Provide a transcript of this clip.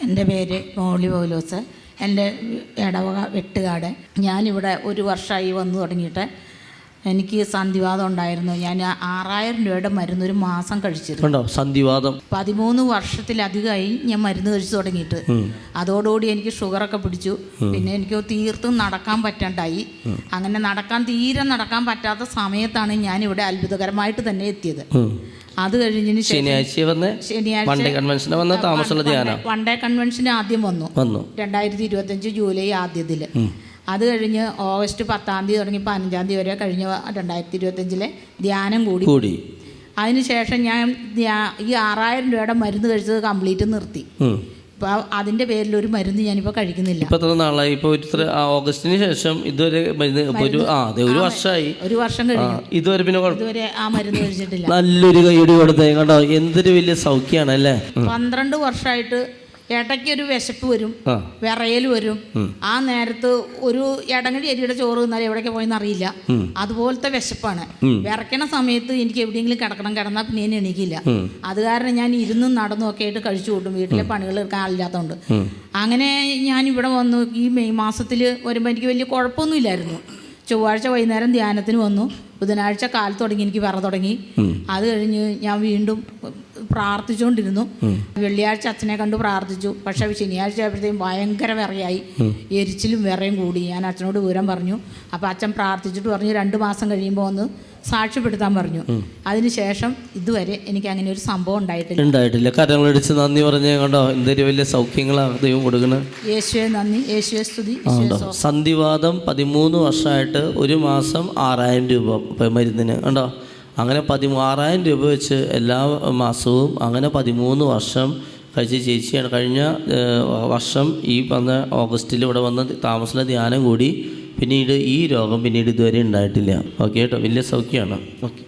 എൻ്റെ പേര് മോളി പൗലോസ്. എൻ്റെ ഇടവക വെട്ടുകാട്. ഞാനിവിടെ 1 വർഷമായി വന്നു തുടങ്ങിയിട്ട് എനിക്ക് സന്ധിവാതം ഉണ്ടായിരുന്നു. ഞാൻ 6000 രൂപയുടെ മരുന്ന് ഒരു മാസം കഴിച്ചിരുന്നു. സന്ധിവാതം 13 വർഷത്തിലധികമായി ഞാൻ മരുന്ന് കഴിച്ചു തുടങ്ങിയിട്ട്. അതോടുകൂടി എനിക്ക് ഷുഗറൊക്കെ പിടിച്ചു. പിന്നെ എനിക്ക് തീർത്തും നടക്കാൻ പറ്റാണ്ടായി. അങ്ങനെ തീരെ നടക്കാൻ പറ്റാത്ത സമയത്താണ് ഞാനിവിടെ അത്ഭുതകരമായിട്ട് തന്നെ എത്തിയത്. അത് കഴിഞ്ഞതിന് ശനിയാഴ്ച വൺ ഡേ കൺവെൻഷൻ ആദ്യം വന്നു 2025 ജൂലൈ ആദ്യത്തിൽ. അത് കഴിഞ്ഞ് ഓഗസ്റ്റ് 10 തുടങ്ങി 15 വരെ കഴിഞ്ഞ 2025 ധ്യാനം കൂടി. അതിനുശേഷം ഞാൻ ഈ 6000 രൂപയുടെ മരുന്ന് കഴിച്ചത് കംപ്ലീറ്റ് നിർത്തി. ഇപ്പോൾ അതിൻ്റെ പേരിൽ ഒരു മരുന്ന് ഞാനിപ്പോൾ കഴിക്കുന്നില്ല. ഇപ്പോൾ നാളായി. ഇപ്പോൾ ഓഗസ്റ്റിന് ശേഷം ഇതുവരെ ഒരു വർഷമായി. 1 വർഷം കഴിഞ്ഞു. ഇതുവരെ ആ മരുന്ന് കഴിച്ചിട്ടില്ല. നല്ലൊരു കൈയ്യടി കൊടുത്തേ കണ്ടോ, എന്തൊരു വലിയ സൗഖ്യമാണ് അല്ലേ. 12 വർഷമായിട്ട് ഇടയ്ക്കൊരു വിശപ്പ് വരും, വിറയൽ വരും. ആ നേരത്ത് ഒരു ഇടങ്ങഴി അരിയുടെ ചോറ് തിന്നാലും എവിടേക്ക് പോയെന്ന് അറിയില്ല. അതുപോലത്തെ വിശപ്പാണ്. വിറയ്ക്കണ സമയത്ത് എനിക്ക് എവിടെയെങ്കിലും കിടന്നാൽ പിന്നെ ഞാൻ എണീക്കില്ല. അത് കാരണം ഞാൻ ഇരുന്നും നടന്നും ഒക്കെ ആയിട്ട് കഴിച്ചു കൂട്ടും, വീട്ടിലെ പണികൾ എടുക്കാൻ ആളില്ലാത്തതുകൊണ്ട്. അങ്ങനെ ഞാൻ ഇവിടെ വന്നു. ഈ മെയ് മാസത്തിൽ വരുമ്പോൾ എനിക്ക് വലിയ കുഴപ്പമൊന്നുമില്ലായിരുന്നു. ചൊവ്വാഴ്ച വൈകുന്നേരം ധ്യാനത്തിന് വന്നു. ബുധനാഴ്ച കാലത്ത് തുടങ്ങി എനിക്ക് വിറ തുടങ്ങി. അത് കഴിഞ്ഞ് ഞാൻ വീണ്ടും പ്രാർത്ഥിച്ചുകൊണ്ടിരുന്നു. വെള്ളിയാഴ്ച അച്ഛനെ കണ്ടു പ്രാർത്ഥിച്ചു. പക്ഷേ ശനിയാഴ്ച ആയപ്പോഴത്തേക്കും ഭയങ്കര വിറയായി, എരിച്ചിലും വിറയും കൂടി. ഞാൻ അച്ഛനോട് വിവരം പറഞ്ഞു. അപ്പോൾ അച്ഛൻ പ്രാർത്ഥിച്ചിട്ട് പറഞ്ഞു 2 മാസം കഴിയുമ്പോൾ ഒന്ന് സാക്ഷ്യപ്പെടുത്താൻ പറഞ്ഞു. അതിനുശേഷം ഇതുവരെ എനിക്ക് അങ്ങനെ ഒരു സംഭവം ഉണ്ടായിട്ടില്ല. കരങ്ങളടിച്ച് നന്ദി പറഞ്ഞേ കണ്ടോ, എന്തൊരു വലിയ സൗഖ്യങ്ങളാണ് ദൈവം കൊടുക്കുന്നത്. യേശുവെ നന്ദി, യേശുവെ സ്തുതി. സന്ധിവാതം 13 വർഷമായിട്ട് 1 മാസം 6000 രൂപ മരുന്നിന് കണ്ടോ. അങ്ങനെ 6000 രൂപ വെച്ച് എല്ലാ മാസവും അങ്ങനെ 13 വർഷം കഴിച്ച് ചേച്ചിയാണ്. കഴിഞ്ഞ വർഷം ഈ വന്ന ഓഗസ്റ്റിൽ ഇവിടെ വന്ന് താമസ ധ്യാനം കൂടി. പിന്നീട് ഈ രോഗം ഇതുവരെ ഉണ്ടായിട്ടില്ല. ഓക്കെ കേട്ടോ, വലിയ സൗഖ്യമാണ്. ഓക്കെ.